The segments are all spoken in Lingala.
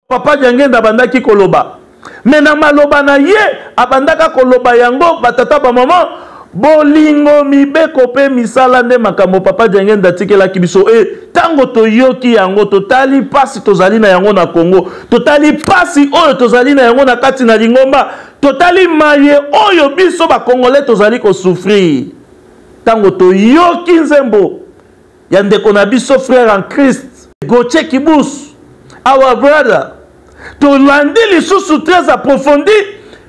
Papa Diangenda bandaki koloba. Mais na maloba na ye abandaka koloba yango batata ba maman bolingo mibeko pe misala nde makambo Papa Diangenda tikela kibiso tango toyoki yango totali pasi tozali na yango na Congo totali pasi oyo tozali na yango na kati na Lingomba totali maye oyo biso ba Congolais tozali ko souffrir tango toyoki nzembo ya ndeko na biso frère en Christ Gauthier Kibus our brother tolandi lisusu très approfondi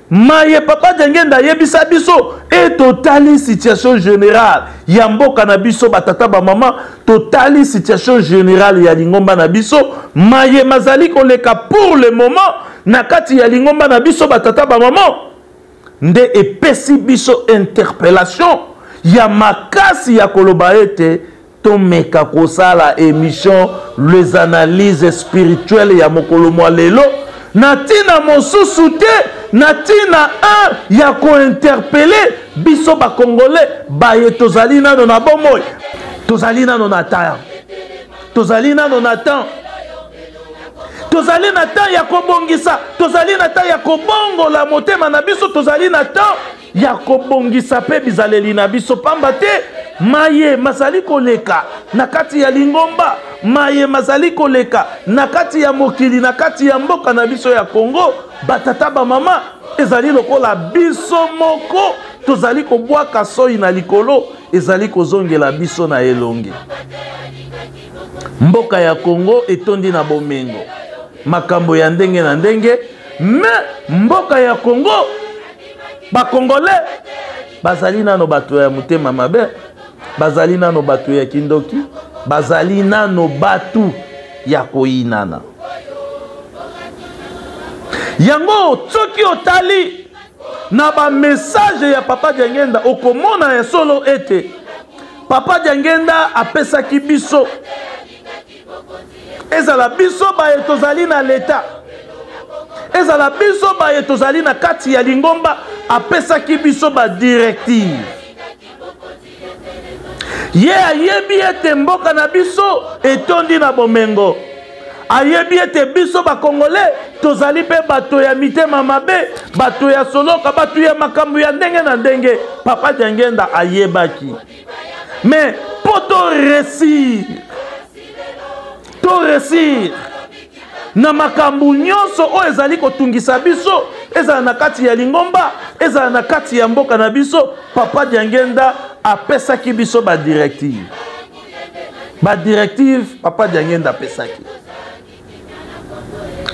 maye Papa Diangenda yebisa biso et totali situation générale ya mboka na biso batata ba maman totali situation générale ya Lingomba na biso maye mazali koleka pour le moment na kati ya Lingomba na biso batata ba maman nde epesi biso interpellation ya makasi ya koloba ete tomeka kosala émission les analyses spirituelles ya mokolo mwa lelo natina mosusu te natina un ya ko-interpeller biso ba Congolais baye tozali nano na bomoi tozali nano na temps tozali nano na temps tozali na temps ya kobongisa tozali na temps ya kobongola motema na biso tozali na temps ya kobongisa pe bizaleli na biso pamba te maye mazali koleka na kati ya Lingomba maye mazali koleka na kati ya mokili na kati ya mboka na biso ya Congo batata ba mama ezali lokola biso moko tozali kobwaka soi na likolo ezali kozongela biso na elongi mboka ya Congo etondi na bomengo makambo ya ndenge na ndenge me mboka ya Congo ba Congolais bazali nano bato ya mutema mabe bazali nano bato ya kindoki bazali nano batu ya koinana yango soki otali na ba message ya Papa Diangenda okomona ya solo ete Papa Diangenda apesaki biso ezala biso baye tozali na leta ezala biso baye tozali na kati ya Lingomba apesaki biso ba directive ye ayebi ete mboka na biso etondi na bomengo ayebi ete biso ba Congolais tozali pe bato ya mitema mabe bato ya soloka bato ya makambo ya ndenge na ndenge Papa Diangenda ayebaki mais poto réussir na makambo nyonso oyo ezali kotungisa biso ezala na kati ya Lingomba ezala na kati ya mboka na biso Papa Diangenda apesaki biso ba directive Papa Diangenda apesaki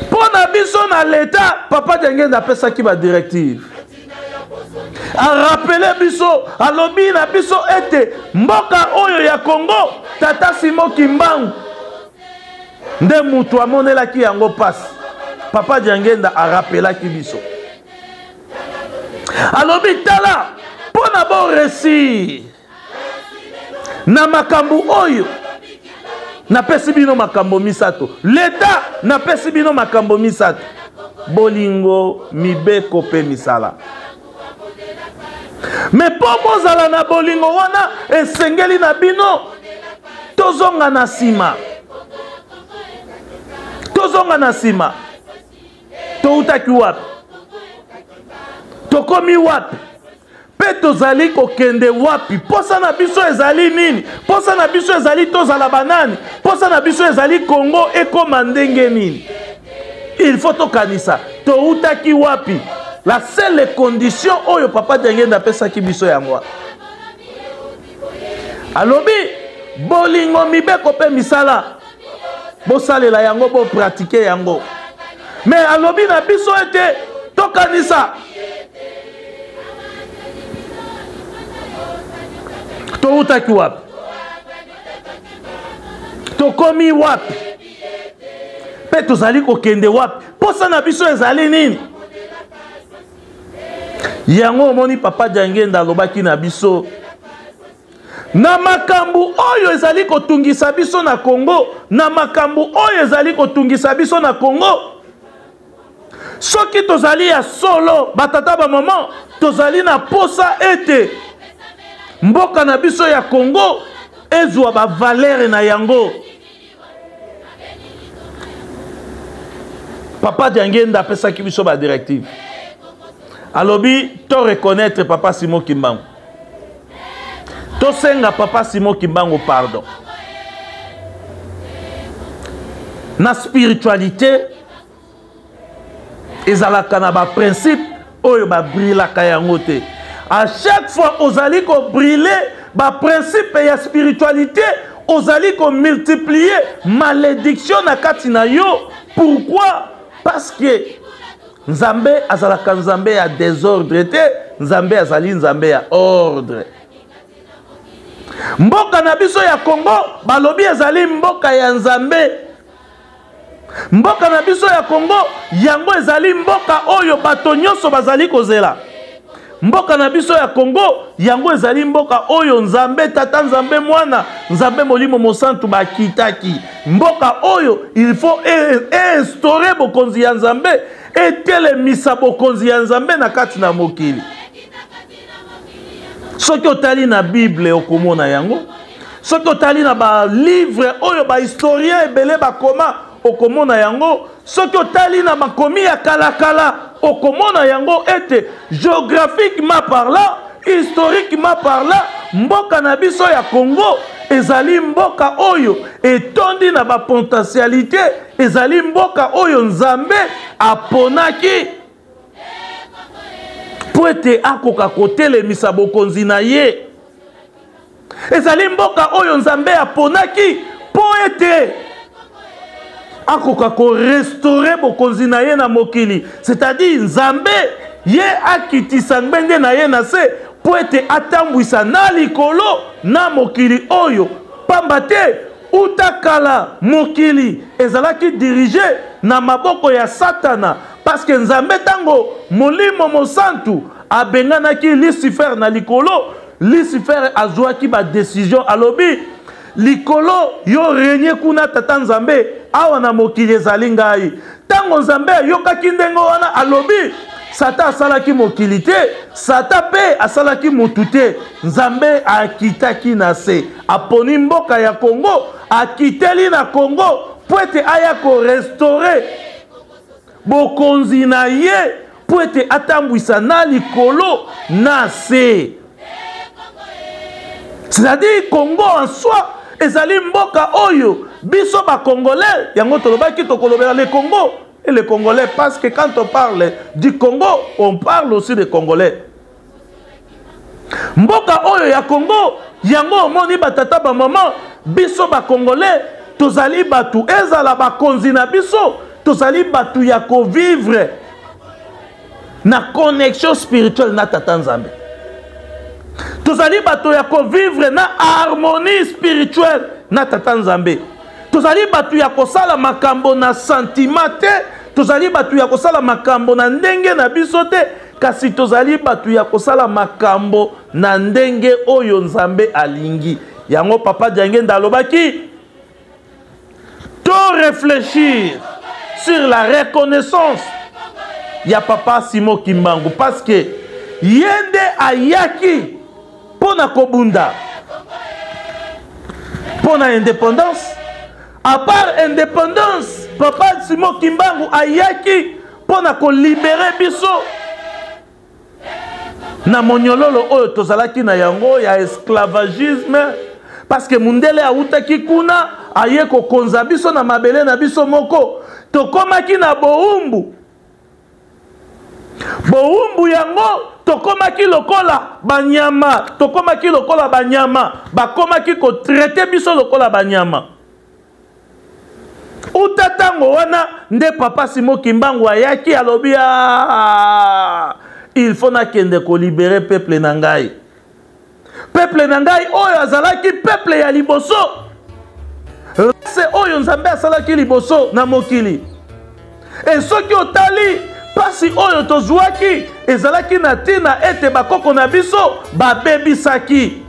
pona biso na leta Papa Diangenda apesaki ba directive a rappeler biso alobi na biso ete mboka oyo ya Congo Tata Simon Kimbangu nde mutu amonelaki yango pasi Papa Diangenda arapelaki biso alobi tala pona bo réussir na makambo oyo napesi bino makambo misato leta napesi bino makambo misato bolingo mibeko pe misala me po bozala na bolingo wana esengeli na bino tozonga na sima toutaki wapi tokomi wapi pe tozali kokende wapi posa na biso ezali nini posa na biso ezali tozala banani posa na biso ezali Congo ekoma ndenge nini il faut tokanisa toutaki wapi la seule condition oyo Papa Diangenda apesaki biso yango alobi bolingo mibeko pe misala bosalela yango bo pratiquer yango mais alobi na biso ete tokanisa toutaki wapi tokomi wapi pe tozali kokende wapi posa na biso ezali nini yango omoni Papa Diangenda alobaki na biso na makambo oyo ezali kotungisa biso na Congo na makambo oyo ezali kotungisa biso na Congo soki tozali ya solo batata ba maman tozali na posa ete mboka na biso ya Congo ezwa ba valeur na yango Papa Diangenda apesa ki biso ba directive. Alobi to reconnaître Papa Simon Kimbangu. To senga Papa Simon Kimbangu pardon. Na spiritualité ezalaka na ba principe oyo ba briller yango te. À chaque fois ozali ko briller ba principe ya spiritualité, ozali ko multiplier malédiction na kati na yo. Pourquoi? Parce que Nzambe azalaka Nzambe ya désordre te, Nzambe azali Nzambe ya ordre. Mboka na biso ya Congo balobi ezali mboka ya Nzambe. Mboka na biso ya Congo yango ezali mboka oyo bato nyonso bazali kozela. Mboka na biso ya Congo yango ezali mboka oyo Nzambe tata Nzambe mwana Nzambe molimo mosantu bakitaki. Mboka oyo il faut instaurer bokonzi ya Nzambe etelemisa bokonzi ya Nzambe na kati na mokili. Soki otali na Bible okomona yango, soki otali na ba livre oyo ba historien ebele bakoma okomona yango, soki otali na makomi ya kalakala okomona yango ete géographiquement parlant, historiquement parlant, mboka na biso ya Congo ezali mboka oyo etondi na ba potentialité, ezali mboka oyo Nzambe aponaki po ete akoka kotelemisa bokonzi na ye. Ezali mboka oyo Nzambe aponaki po ete akoka ko restaurer bokonzi na ye na mokili. C'est-à-dire Nzambe ye akitisa ngende na ye na se po ete atambwisa na likolo na mokili oyo. Pamba te utakala mokili ezalaki dirige na maboko ya Satana. Parce que Nzambe tango molimo mosantu abenganaki Lucifer na likolo, Lucifer azwaki ba décision alobi likolo yo renye kuna tata Nzambe awa na mokili ezali ngai. Tango Nzambe yokaki ndenge wana alobi Satan asalaki mokili te, Satan pe asalaki mutu te. Nzambe akitaki na se, aponi mboka ya Congo, akiteli na Congo po ete aya ko restaurer bokonzi na ye po ete atambwisa na likolo na se. C'est-à-dire Congo en soi ezali mboka oyo biso ba Congolais yango tolobaki tokolobela le Congo et les Congolais, parce que quand on parle du Congo on parle aussi des Congolais. Mboka oyo ya Congo yango omoni batata ba maman biso ba Congolais tozali batu ezala bakonzi na biso tozali batu ya ko vivre na connexion spirituelle na tata Nzambe. Tozali batu ya ko vivre na harmonie spirituelle na tata Nzambe. Tozali batu ya kosala makambo na sentiment te, tozali batu ya kosala makambo na ndenge na biso te, kasi tozali batu ya kosala makambo na ndenge oyo Nzambe alingi. Yango Papa Diangenda alobaki to réfléchir sur la reconnaissance ya Papa Simon Kimbangu, parce que yende ayaki pona kobunda pona indépendance. À part indépendance, Papa Simon Kimbangu ayaki pona ko libérer biso na monyololo oyo tozalaki na yango ya esclavagisme, parce que mundele autaki kuna aye ko konza biso na mabele na biso moko, tokomaki na boumbu. Boumbu yango tokomaki lokola banyama, tokomaki lokola banyama, bakomaki ko traiter biso lokola banyama. Utatango wana nde Papa Simon Kimbangu ayaki alobi il faut na kende ko libérer peuple na ngai. Peuple na ngai oyo azalaki peuple ya liboso. C'est oyo Nzambe asalaki liboso na mokili. Et soki otali pasi oyo tozwaki ezalaki na tina ete bakoko na biso babebisaki.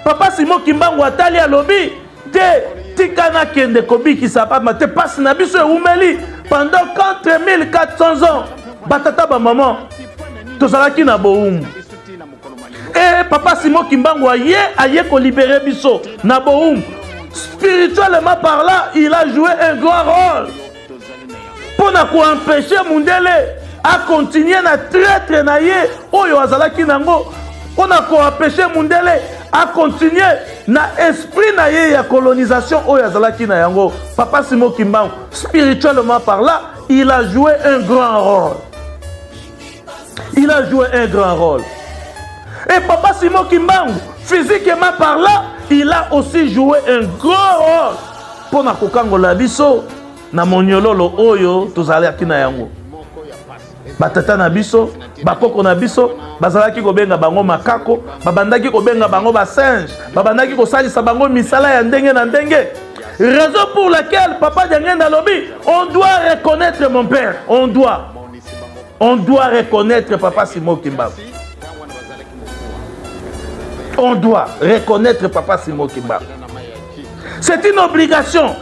Papa Simon Kimbangu atali alobi te tikana kende kobikisa papa te pasi na biso eumeli pendant 4400 ans. Batata ba maman tozalaki na boum. Et Papa Simon Kimbangu aye ko libérer biso na boum. Spirituellement parlant, il a joué un grand rôle. pour empêcher Mundele à continuer na traître na ye oyo azalaki nango, pour empêcher Mundele à continuer na esprit na ye ya colonisation oyo azalaki na yango. Papa Simon Kimbangu, spirituellement par là, il a joué un grand rôle. Il a joué un grand rôle. Et Papa Simon Kimbangu, physiquement par là, il a aussi joué un grand rôle pour na kokangola biso na moniololo oyo tozalaki na yango. Batata na biso, bakoko na biso, bazalaki kobenga bango makako, babandaki kobenga bango ba singe, babandaki kosalisa bango misala ya ndenge na ndenge. Raison pour laquelle Papa Diangenda lobi, on doit reconnaître mon père, on doit reconnaître Papa Simon Kimbangu. On doit reconnaître Papa Simon Kimbangu. C'est une obligation,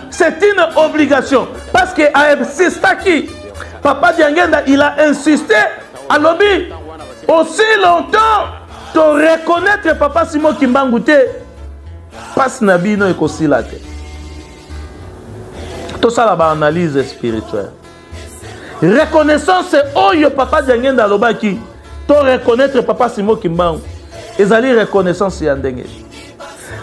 parce que à insistaki, Papa Diangenda, il a insisté à lobby aussi longtemps de reconnaître Papa Simon Kimbangu te, passe nabino ekosilate. Tout ça là, analyse spirituelle. Reconnaissance, c'est oyo Papa Diangenda lobaki, to reconnaître Papa Simon Kimbangu. Ezali reconnaissance ya ndenge.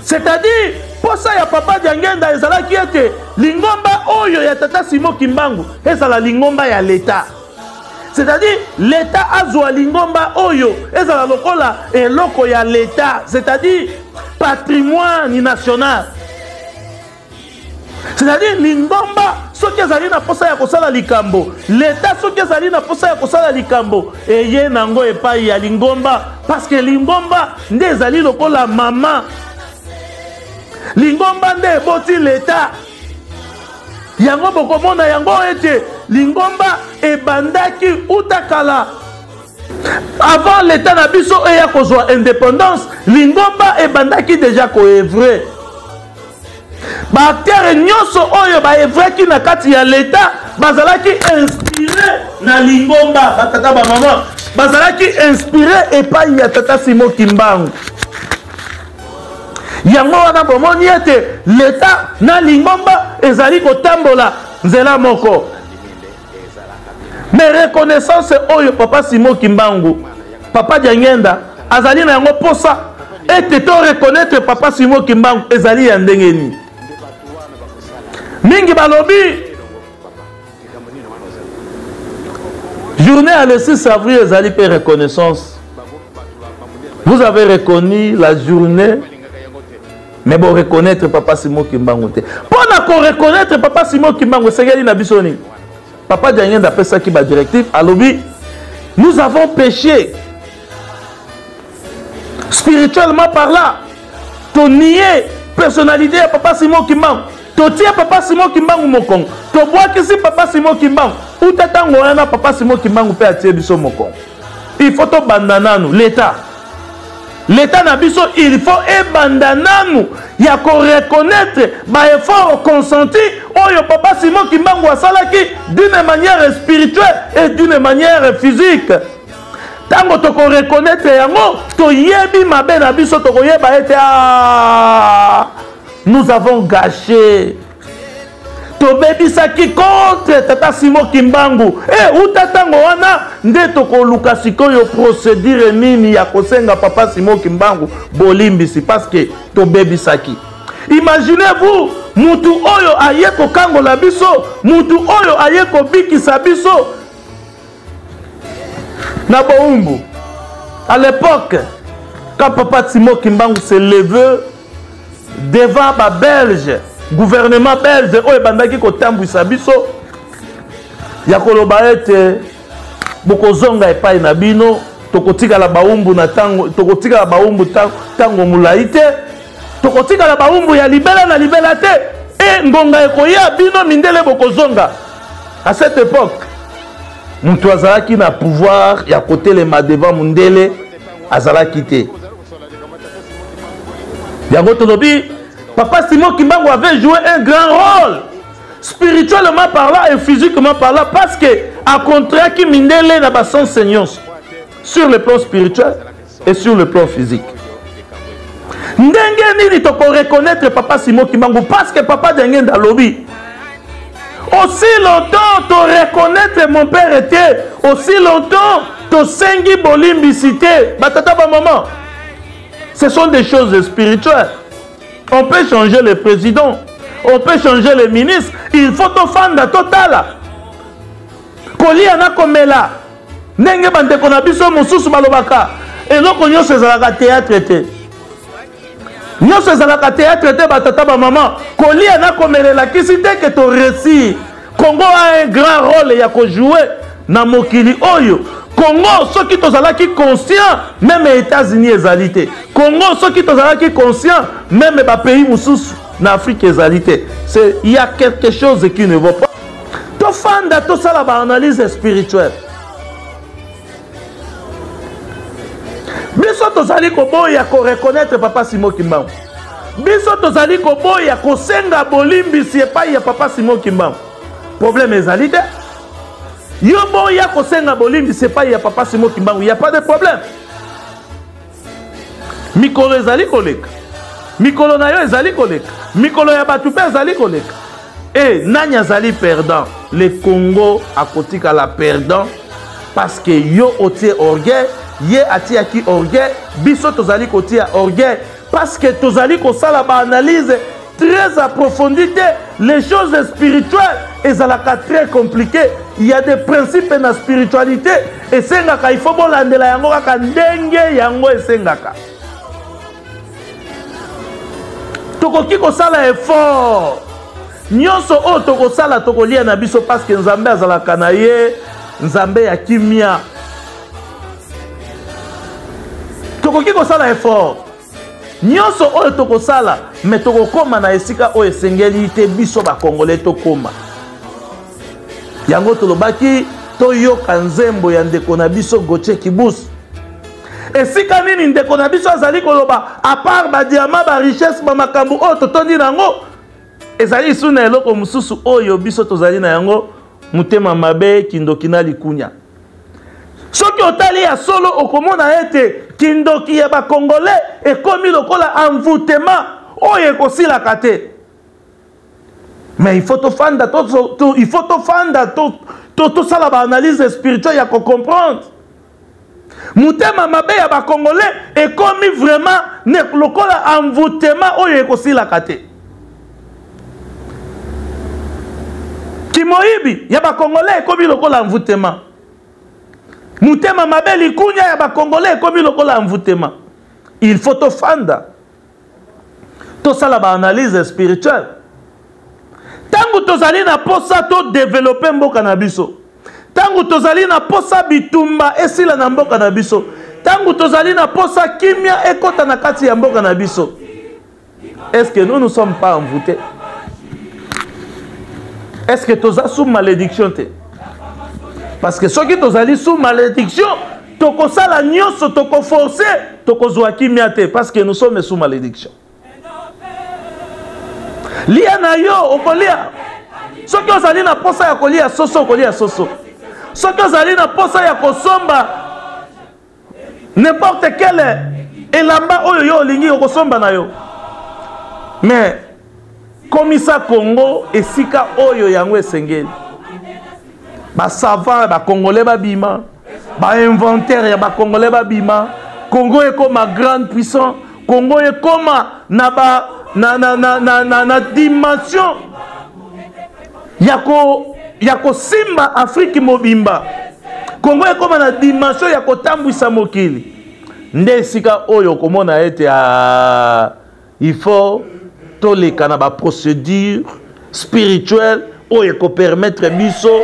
C'est-à-dire, pour ça ya Papa Diangenda ezalaki ete lingomba oyo ya Tata Simon Kimbangu ezala lingomba ya l'État. C'est-à-dire, l'État azwa lingomba oyo ezala lokola eloko ya l'État. C'est-à-dire, patrimoine national. C'est-à-dire, lingomba soki ezali na posa ya kosala likambo, l'État soki ezali na posa ya kosala likambo, eye nango epai ya lingomba, parce que lingomba nde ezali lokola mama. Lingomba nde eboti l'État. Yango bokomona yango ete lingomba ebandaki utakala. Avant l'État na biso eya kozwa indépendance, lingomba ebandaki déjà koevre. Ba acteur nyonso oyo ba evreki na kati ya l'État bazalaki inspiré na lingomba, batata ba maman bazalaki inspiré epai ya Tata Simon Kimbangu. Yango wana bomoni ete l'État na lingomba ezali kotambola nzela moko. Mais reconnaissance oyo Papa Simon Kimbangu, Papa Diangenda azali na yango posa ete to reconnaître Papa Simon Kimbangu ezali ya ndenge ni. Mingi balobi journée à le 6 avril ezali pe reconnaissance. Vous avez reconnu la journée, mais bon reconnaître Papa Simon Kimbangu te. Pour reconnaître Papa Simon Kimbangu segeli na bisoni. Papa Diangenda pesa ki ba directive alobi nous avons péché spirituellement par là. To nier personnalité de Papa Simon Kimbangu. To tia Papa Simon Kimbangu mokong. To boakisi Papa Simon Kimbangu. Ou tatango wana Papa Simon Kimbangu pe atie biso mokong. Il faut to bandananu l'État. L'État na biso il faut ebandananu ya ko reconnaître ba effort consenti oyo Papa Simon Kimbangu asalaki d'une manière spirituelle et d'une manière physique. Tango to ko reconnaître yango to yebi mabe na biso to ko yeba ete nous avons gâché. To bebisaki contre Tata Simon Kimbangu. Ou tatango wana nde to ko luka sikoyo procédure nini ya kosenga Papa Simon Kimbangu bolimbisi parce que to bebisaki. Imaginez-vous mutu oyo aye ko kangola biso, mutu oyo aye ko bikisa biso na Boumbu. À l'époque, quand Papa Simon Kimbangu s'est levé devant ba Belge, gouvernement belge oyo bandaki ko tambwisa biso ya koloba ete bokozonga epai na bino tokotika la Baumbu na tango tokotika la Baumbu tango mulai te tokotika la Baumbu ya libela na libela te e ngonga ekoya bino mindele bokozonga. À cette époque mutu azalaki na pouvoir ya kotelema devant mundele azalaki te. Yango tolobi Papa Simon Kimbangu avait joué un grand rôle, spirituellement parlant et physiquement parlant, parce que, à contraire, qui mindele na ba son seigneur sur le plan spirituel et sur le plan physique. Ndenge nini to ko reconnaître Papa Simon Kimbangu parce que Papa Diangenda lobi Aussi longtemps tu reconnaître mon père était, aussi longtemps tu sengi bolimbicité, batata ba maman. Ce sont des choses spirituelles. On peut changer le président, on peut changer le ministre, il faut te fanda totala. Kolia na komela. Nenge bande kona biso mususu balobaka. Eloko nyonso ezalaka théâtre te. Nyonso ezalaka théâtre te batata ba maman. Kolia na komelela kisi te que to récit. Congo a un grand rôle ya ko jouer na mokili oyo. Congo soki tozalaki conscient même États-Unis ezalité. Congo soki tozalaki conscient même ba pays mususu na Afrique ezalité. C'est il y a quelque chose qui ne va pas. To fanda to sala ba analyse spirituelle. Biso tozali koboya ko reconnaître papa Simon Kimbangu. Biso tozali koboya ko senga bolimbisi epai ya papa Simon Kimbangu. Problème ezalité. Yo boya ko senga bolimbisi epai ya papa Simon Kimbangu, il y a pas de problème. Mikolo ezali koleka. Mikolo na yo ezali koleka. Mikolo ya batu pe ezali koleka. Et nani azali perdant. Le Congo a kotika la perdant parce que yo otie orgueil. Ye atia ki orgueil, biso tozali kotia orgueil parce que tozali kosala ba analyse très approfondie. Les choses spirituelles ezalaka très compliquées. Il y a des principes na spiritualité et sengaka il faut bolandela yango kaka ndenge yango esengaka. Tokoki kosala effort. Nyonso o tokosala tokolia na biso parce que Nzambe azalaka na ye, Nzambe ya kimia. Tokoki kosala effort. Nyonso oyo tokosala, mais tokokoma na esika oyo esengeli te biso ba Congolais tokoma. Yango tolobaki toyoka nzembo ya ndeko na biso Gauthier Kibusu. Esika nini ndeko na biso azali koloba à part ba diamant ba richesse ba makambu oyo totondi nango ezali suna eloko mususu oyo biso tozali na yango mutema mabe kindoki na likunya. Soki otali ya solo okomona ete kindoki ya ba Congolais ekomi lokola envoûtement oyo ekosilaka te. Mais il faut te fanda il faut te fanda to sala ba analyse spirituelle ya ko comprendre. Mutema mabe ya ba Congolais ekomi vraiment ne lokola envoûtement oyo ekosilaka te. Kimoyibi ya ba Congolais ekomi lokola envoûtement. Mutema mabe likunya ya ba Congolais ekomi lokola envoûtement. Il faut te fanda. To sala ba analyse spirituelle. Tangu tozali na posa to développer mboka na biso. Tangu tozali na posa bitumba esila na mboka na biso. Tangu tozali na posa kimia ekota na kati ya mboka na biso. Est-ce que nous ne sommes pas envoûtés? Est-ce que toza sous malédiction te? Parce que ceux qui tozali sous malédiction, toko sala nyonso toko forcer, toko zwa kimia te parce que nous sommes sous malédiction. Lia na yo okolia. Soki ozali na posa ya kolia soso kolia soso. Soki ozali na posa ya kosomba n'importe quel elamba oyo yo olingi okosomba na yo. Mais komisa Congo esika oyo yango esengeli. Ba savant ba Congolais ba bima, ba inventaire ya ba Congolais ba bima. Congo est comme une grande puissance. Congo est comme na dimension yako simba Afrique mobimba. Congo est comme na dimension yako tambwisa mokili. Nde sika oyo komona ete il faut toleka na ba procédure spirituelle oyo ko permettre biso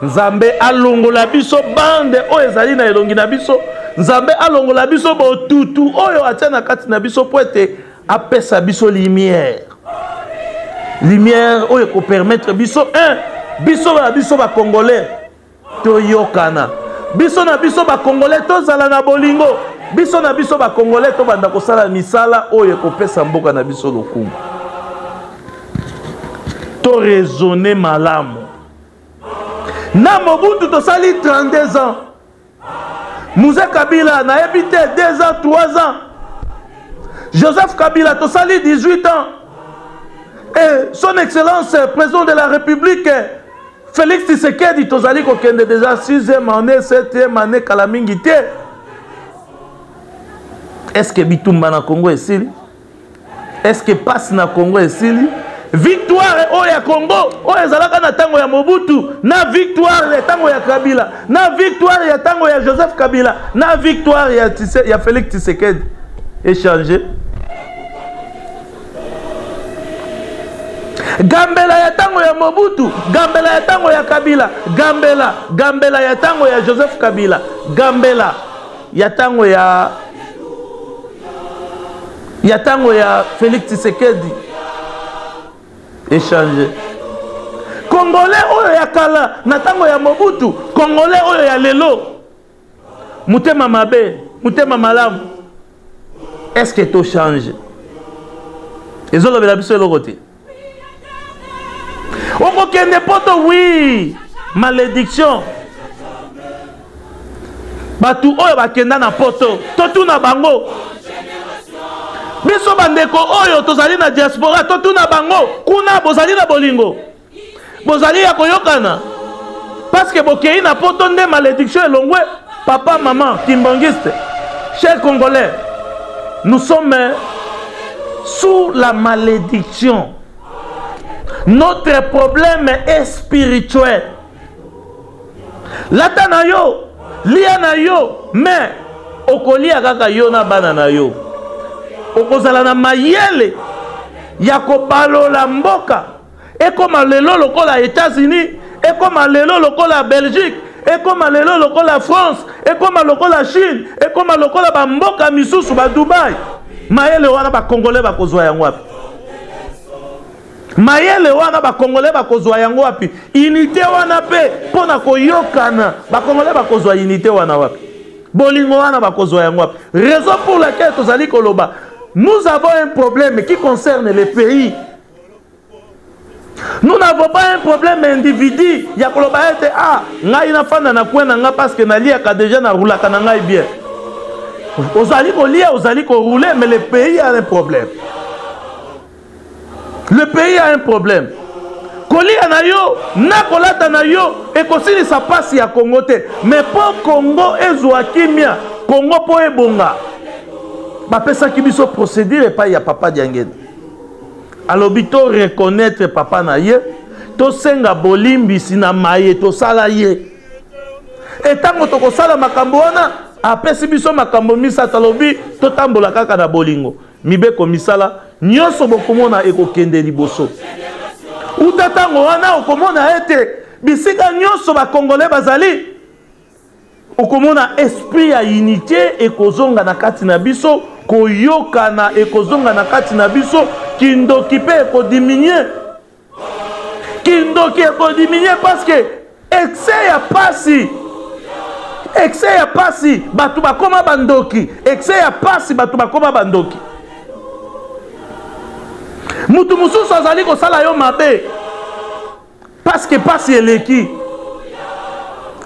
Nzambe alongola biso bande oyo ezali na elongi na biso. Nzambe alongola biso botutu oyo atia na kati na biso po ete apesa biso lumière. Lumière oyo ko permettre biso biso ba Congolais toyokana. Biso na biso ba Congolais tozala na bolingo. Biso na biso ba Congolais to banda kosala misala oyo ko pesa mboka na biso lokumu. To raisonner malamu. Na Mobutu tosali 32 ans. Mouzé Kabila na habité 2 ans, 3 ans. Joseph Kabila tosali 18 ans. Et son excellence président de la République Félix Tshisekedi tozali kokende déjà 6e année, 7e année kala mingi te. Est-ce que bitumba na Congo esili? Est-ce que passe na Congo esili? Victoire oya Congo, oya zalaka na tango ya Mobutu, na victoire ya tango ya Kabila, na victoire ya tango ya Joseph Kabila, na victoire ya Félix Tshisekedi. Échanger. Gambela ya tango ya Mobutu, Gambela ya tango ya Kabila, Gambela ya tango ya Joseph Kabila, Gambela ya tango ya Félix Tshisekedi. Échanger. Congolais oyo ya kala na tango ya Mobutu, Congolais oyo ya lelo. Mutema mabe, mutema malamu. Est-ce que to change? Ezolo bela biso eloko te. Okokende poto oui, malédiction. Batu oyo bakenda na poto, totuna bango. Biso bandeko oyo tozali na diaspora, totuna bango, kuna bozali na bolingo. Bozali ya koyokana. Parce que bokei na poto nde malédiction elongwe, papa, maman, kimbangiste. Chers Congolais, nous sommes sous la malédiction. Notre problème est spirituel. Lata na yo, lia na yo, mais okolia kaka yo na bana na yo. Okozala na mayele ya kobalola mboka. Ekoma lelo lokola États-Unis, ekoma lelo lokola Belgique, ekoma lelo lokola France, ekoma lokola Chine, ekoma lokola ba mboka misusu ba Dubai. Mayele wana ba Congolais ba kozwa yango wapi? Mayele wana ba Congolais ba kozwa yango wapi? Unité wana pe pona koyokana ba Congolais ba kozwa unité wana wapi? Bolingo wana ba kozwa yango wapi? Raison pour laquelle tozali koloba, nous avons un problème qui concerne les pays. Nous n'avons pas un problème individu. Il y a koloba ete ngai na fanda na kwena nga parce que na lia ka déjà na roulaka na ngai bien. Ozali ko lia, ozali ko rouler, mais le pays a un problème. Le pays a un problème. Kolia na yo, na kolata na yo, et kosili sa passe ya Congo te. Mais pour Congo ezwa kimia, Congo po ebonga. Ba pesa ki biso procédure pa ya papa Diangene. Alobi to reconnaître papa na ye, to senga bolimbi sina maye to sala ye. Et tango to ko sala makambo wana, apesi biso makambo misata lobi to tambola kaka na bolingo. Mibeko misala nyonso bokomona ekokende liboso. Utatango wana okomona ete bisika nyonso ba Congolais bazali okomona esprit ya unité ekozonga na kati na biso, koyokana ekozonga na kati na biso, kindoki pe ekodiminuer. Kindoki ekodiminuer parce que excès ya pasi. Excès ya pasi batu bakoma bandoki. Excès ya pasi batu bakoma bandoki. Mutu mususu azali kosala yo mabe parce que pasi eleki.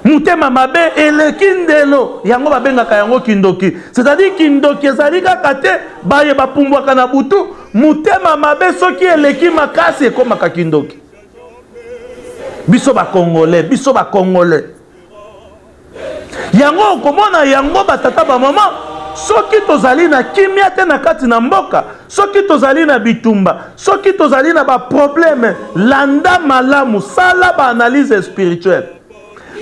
Mutema mabe eleki ndelo yango babengaka yango kindoki. C'est-à-dire kindoki ezali kaka te baye bapumbwaka na butu. Mutema mabe soki eleki makasi ekomaka kindoki. Biso ba Congolais, biso ba Congolais. Yango okomona yango batata ba mama. Soki tozali na kimia te na kati na mboka, soki tozali na bitumba, soki tozali na ba problème, landa malamu, sala ba analyse spirituelle.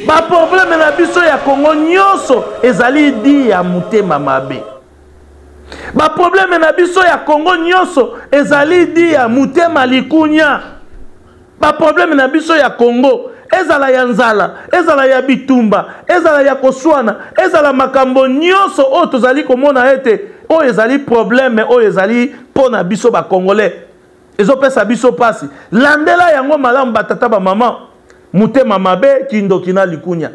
Ba problème na biso ya Congo nyonso ezali di ya mutema mabe. Ba problème na biso ya Congo nyonso ezali di ya mutema likunya. Ba problème na biso ya Congo ezala ya nzala, ezala ya bitumba, ezala ya koswana, ezala makambo nyonso o tozali komona ete o ezali problème o ezali pona biso ba Congolais. Ezopesa biso pasi. Landela yango malamu batata ba mama. Mutema mabe kindoki na likunya.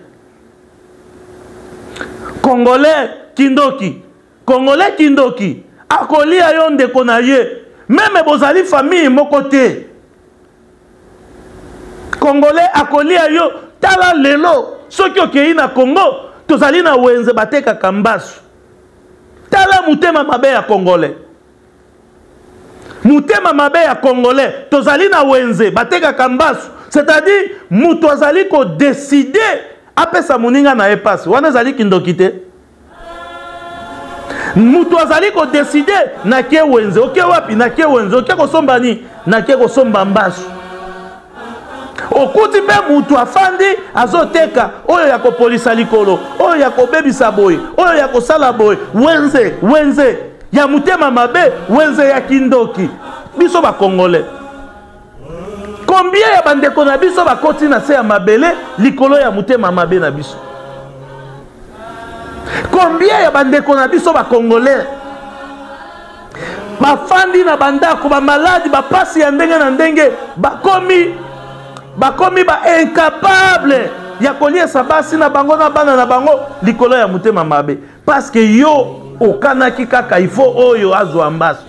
Congolais kindoki. Congolais kindoki. Akolia yo ndeko na ye. Même bozali famille moko te. Congolais akolia yo tala lelo. Soki okei na Congo, tozali na wenze bateka kambasu. Tala mutema mabe ya Congolais. Mutema mabe ya Congolais, tozali na wenze bateka kambasu. C'est-à-dire mutu azali ko décider apesa moninga na epasi wana azali kindoki te. Mutu azali ko décider na ke wenze oke wapi na ke wenze oke kosomba ni na ke kosomba mbasu. Okuti be mutu afandi azoteka oyo ya kopolisa likolo oyo ya kobebisa boye oyo ya kosala boye wenze ya mutema mabe wenze ya kindoki biso ba Congolais. Combien ya bandeko na biso bakoti na se ya mabele likolo ya mutema mabe na biso? Combien ya bandeko na biso ba Congolais bafandi na bandako ba maladi ba pasi ya ndenge na ndenge bakomi ba incapable ya koliesa basi na bango na bana na bango likolo ya mutema mabe parce que yo okanaki kaka il faut oyo azwa mbaso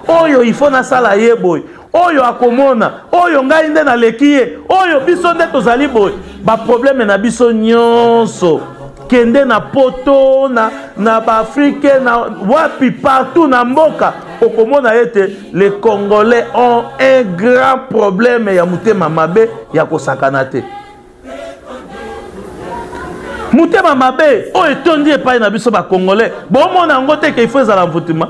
oyo il faut na sala yeboy oyo akomona oyo ngai nde na lekiye oyo biso nde tozali boy ba problème na biso nyonso kende na poto na ba Afrique na wapi partout na mboka okomona ete les Congolais ont un grand problème ya mutema mabe ya kosakana te. Mutema mabe o etondi epai na biso ba Congolais bomona ngo te ke il faut ezala mvutima.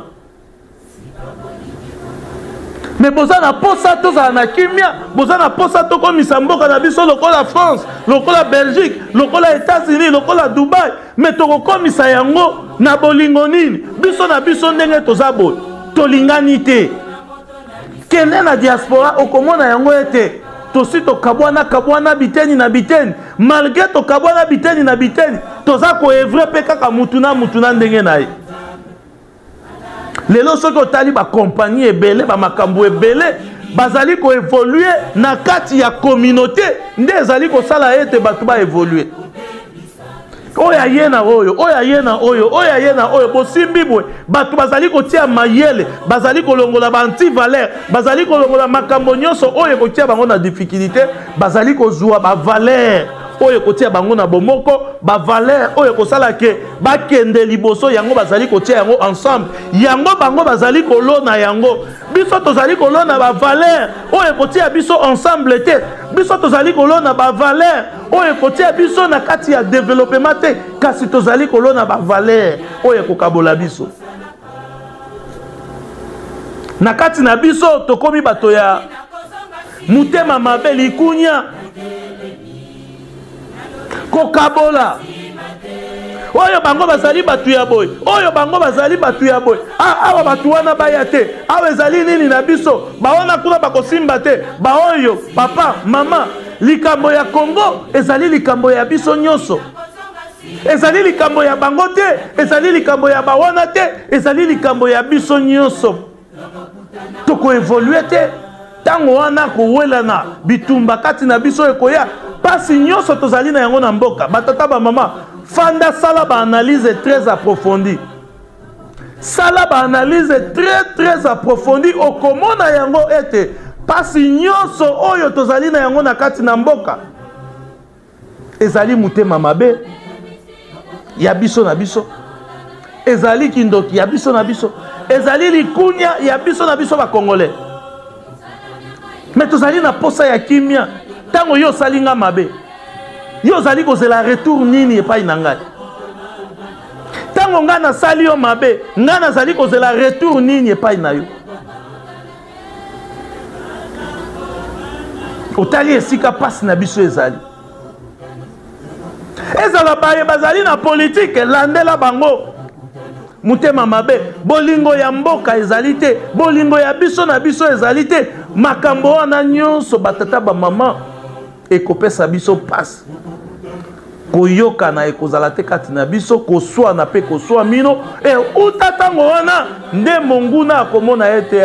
Mais bozana posa tozala na kimia bozana posa tokomisa mboka na biso lokola France lokola Belgique lokola États-Unis lokola Dubai mais tokokomisa yango na bolingo nini biso na biso ndenge tozaboy tolingani te kende na diaspora okomona yango ete tosi tokabwana biteni na biteni malgré tokabwana biteni na biteni toza koevre pe kaka mutuna ndenge na ye. Lelo soki otali ba compagnie ebele ba makambo ebele bazali ko évoluer na kati ya communauté nde ezali ko sala ete batu ba évoluer. Oya yena oyo oya yena oyo bosimbi bwe batu bazali ko tia mayele bazali ko longola ba anti valeur bazali ko longola makambo nyonso oyo ko tia bango na difficulté bazali ko zuwa ba valeur oyo kotia bango na bomoko ba valeur oyo kosala ke bakende liboso yango bazali kotia yango ensemble yango bango bazali kolona yango biso tozali kolona ba valeur oyo kotia biso ensemble te biso tozali kolona ba valeur oyo kotia biso na kati ya développement te kasi tozali kolona ba valeur oyo kokabola biso na kati na biso tokomi bato ya mutema mabe likunya kokabola oyo bango bazali batu ya boy oyo bango bazali batu ya boy awa batu wana baya te awa ezali nini na biso baona kuna bakosimba te baoyo papa mama likambo ya Congo ezali likambo ya biso nyonso ezali likambo ya bango te ezali likambo ya bawana te ezali likambo ya biso nyonso toko évoluer te tango wana kowelana bitumba kati na biso ekoya pasi nyonso tozali na yango na mboka batata ba mama fanda sala ba analyse très approfondie sala ba analyse très approfondie okomona yango ete pasi nyonso oyo tozali na yango na kati na mboka ezali mutema mabe ya biso na biso ezali kindoki ya biso na biso ezali likunya ya biso na biso ba Congolais mais tozali na posa ya kimia tango yo salinga mabe yo zali kozela retour nini epai na ngai tango nga na sali yo mabe nga nazali kozela retour nini epai na yo otali esika pasi na biso ezali ezala baye bazali na politique landela bango mutema mabe bolingo ya mboka ezali te bolingo ya biso na biso ezali te makambo wana nyonso batata ba mama ekopesa biso pasi koyokana ekozala te kati na biso koswana pe koswa mino utatango wana nde monguna akomona ete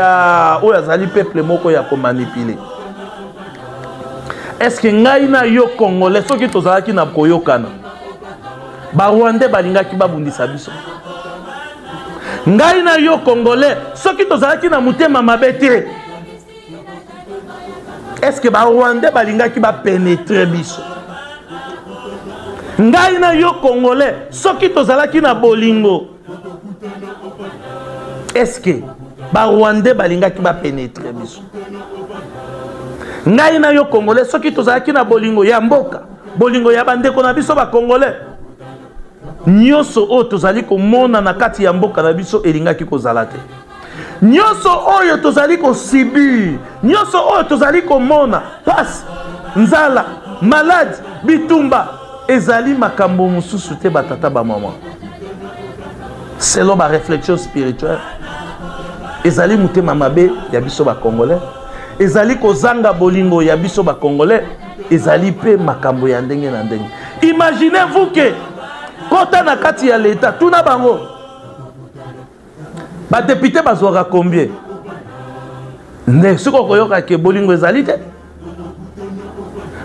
oyo azali peuple moko ya komanipule. Est-ce que ngai na yo Congolais soki tozalaki na koyokana ba Rwandais balingaki babundisa biso ngai na yo Congolais soki tozalaki na mutema mabe te est-ce que ba Rwandais balingaki ba pénétrer biso ngai na yo Congolais soki tozalaki na bolingo est-ce que ba Rwandais balingaki ba pénétrer biso ngai na yo congolais soki tozalaki na bolingo ya mboka bolingo ya bandeko na biso ba congolais nyonso oyo tozali komona na kati ya mboka na biso elingaki kozala te nyonso oyo tozali kosibir nyonso oyo tozali komona pasi nzala malade bitumba ezali makambo mosusu te batata bamama selon ba réflexion spirituelle ezali motema mabe ya biso bacongolais ezali kozanga bolingo ya biso bacongolais ezali pe makambo ya ndenge na ndenge. Imaginez-vous que kota na kati ya l'État tuna bango ba député bazwaka combien nde siko koyoka ke bolingo ezali te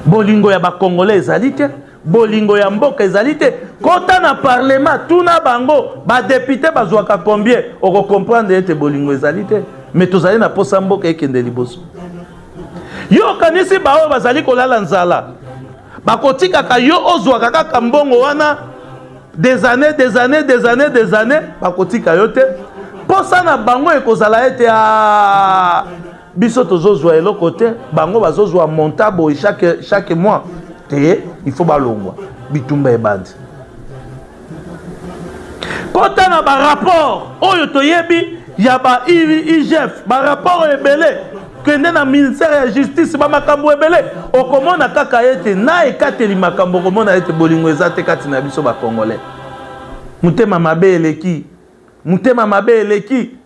bolingo ya bacongolais ezali te bolingo ya mboka ezali te kota na parlement tuna bango ba député bazwaka combien oko comprendre ete bolingo ezali te mais tozali na posa mboka ekende liboso yo kanisi baoyo bazali kolala nzala bakotikaka yo ozwaka kaka mbongo wana des années bakotika yo te posa na bango ekozala ete biso tozozwa eloko te bango bazozwa montabo chaque mois te il faut balongwa bitumba ebandi kota na ba rapport oyo toyebi ya ba IGF ba rapport ebele kende na ministère ya justice ba makambo ebele okomona kaka ete na ekateli makambo komona ete bolingo ezate kati na biso ba congolais mutema mabe eleki